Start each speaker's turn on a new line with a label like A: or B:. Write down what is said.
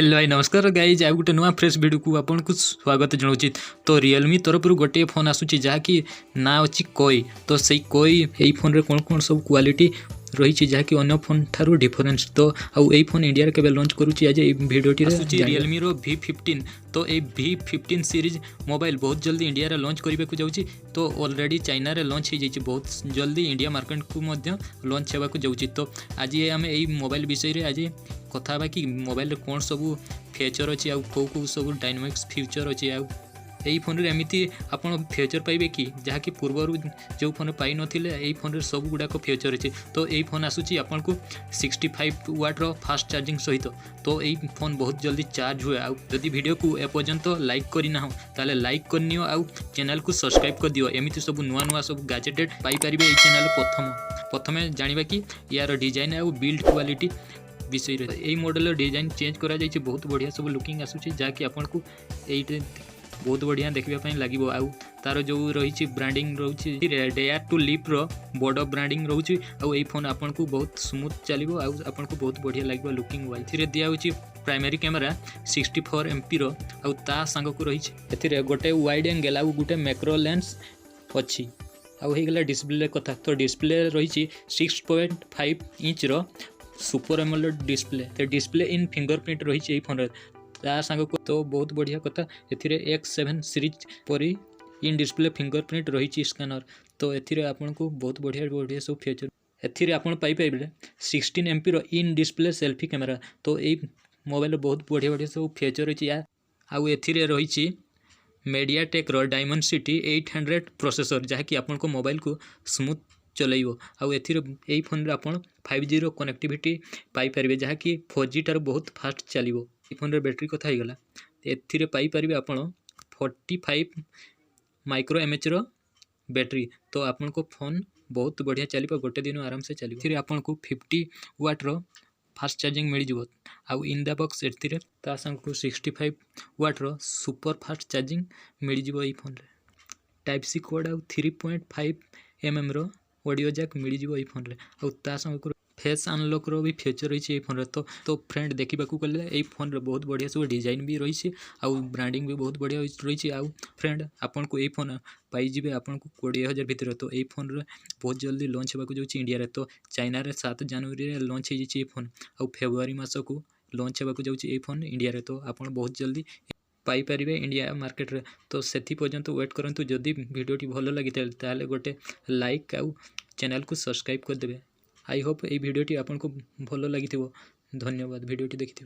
A: Hello भाई नमस्कार guys आ गोटे नुआ फ्रेश वीडियो को आपन को स्वागत जनाऊँ। तो रियलमी तरफ गोटे फोन आसूँ जहाँकि ना अच्छी कोई तो सही कोई यही फोन रे कौन कौन सब क्वालिटी रही जहाँकि अन्य फोन ठारू डिफरेंस। तो आउ यही फोन इंडिया के लॉन्च करुच्ची आज ये भिडियोटी रियलमी रो v15। तो ये v15 सीरीज मोबाइल बहुत जल्दी इंडिया रे लॉन्च करने को जाऊँगी। तो ऑलरेडी चाइना रे लॉन्च हो जाइए, बहुत जल्दी इंडिया मार्केट को मध्य लॉन्च होगा जाऊँगी। तो आज आम यही मोबाइल विषय रे आज कथा कि मोबाइल कौन सब फीचर अच्छी आउ कौ कौ सब डायनामिक्स फीचर अच्छी आउ यही फोन रे एमती आप फीचर पाइबे कि जहाँकि पूर्वर जो फोन पाई नथिले यही फोन रे सब गुड़ाक फीचर अच्छे। तो यही फोन आसूची आपन को 65 वाट रो फास्ट चार्जिंग सहित। तो यही फोन बहुत जल्दी चार्ज हुए। आउ जदि वीडियो को एपर्यंत लाइक करना ताले लाइक करनियो आउ चैनल को सब्सक्राइब कर दियो। एमती सब नुआ नुआ सब गैजेटेड पाई परिबे एही चैनल प्रथम जानिबा कि यार डिजाइन आउ बिल्ड क्वालिटी विषय रे। यही मॉडल डिजाइन चेंज करा जाइए, बहुत बढ़िया सब लुकिंग आसूची जहाँकि आपन को यही बहुत बढ़िया देखापी लगे। आउ तार जो रही ब्रांडिंग रोचे डेयर टू लिप रो बड़ ब्रांडिंग रोचे। आउ यही फोन आपन को बहुत स्मूथ चलो आउ आपन को बहुत बढ़िया लगे लुकिंग वाइज। ए दिखाई प्राइमरी कैमेरा 64 MP रो आउ ता सांग को रही ए गोटे वाइड एंगल आउ गोटे मैक्रो लेंस अच्छी। आउ होगला डिस्प्ले कथा। तो डिस्प्ले रही 6.5 इंच रो सुपर एमोलेड डिस्प्ले। तो डिस्प्ले इन फिंगरप्रिंट रही यही फोन ता सांग को। तो बहुत बढ़िया कथा ए X7 सीरीज परी इन डिस्प्ले फिंगरप्रिंट रही स्कैनर। तो ए आपन को बहुत बढ़िया बढ़िया सब फीचर ए आपन पाई 16 MP रो इन डिस्प्ले सेल्फी कैमेरा। तो यही मोबाइल बहुत बढ़िया बढ़िया सब फीचर अच्छी। आउ ए रही मीडियाटेक रो डायमेंसिटी 800 प्रोसेसर जहाँकि आपन को मोबाइल को स्मूथ चलैब। आउ यही फोन रे आपन 5G रो कनेक्टिविटी पाई परिबे जहाँकि 4G टार बहुत फास्ट चलो। फोन रे बैटरी कथा ही गला ए पाई परिबे आपन 45 माइक्रो mAh रो बैटरी। तो आपन को फोन बहुत बढ़िया चलो, गोटे दिन आराम से चलो। फिर आपन को 50 वाट रो फास्ट चार्जिंग मिल जाव। आउ इन द बॉक्स ता संग को 65 वाट रो सुपर फास्ट चार्जिंग मिल जाव। यही फोन रे टाइप सी कोड आउ 3.5 mm रो ऑडियो जैक मिल जाव यही फोन रे। आउ ता संग को फेस अनलॉक रो भी फीचर रही फोन रे। तो फ्रेंड देखा गले यही फोन रे बहुत बढ़िया सब डिजाइन भी रही आउ ब्रांडिंग भी बहुत बढ़िया रही। आउ फ्रेंड आपन को यही फोन पाइबे आपन को 20,000 भितर। तो यही फोन रे बहुत जल्दी लॉन्च होगा जाऊँगी इंडिया रे। तो चाइना रे 7 जनवरी रे लॉन्च हो फोन आउ फेब्रुआरी मास को लॉन्च होगा जाऊँगी यही फोन इंडिया रे। तो आपन बहुत जल्दी पाई परिबे इंडिया मार्केट रे। तो सेथि पर्यंत वेट करंतु। जदि वीडियोटी भल लगी ताले गोटे लाइक आउ चैनल को सब्सक्राइब कर देबे। आई होप ये वीडियोटी आपन को भल लगी। धन्यवाद वीडियोटी देखि।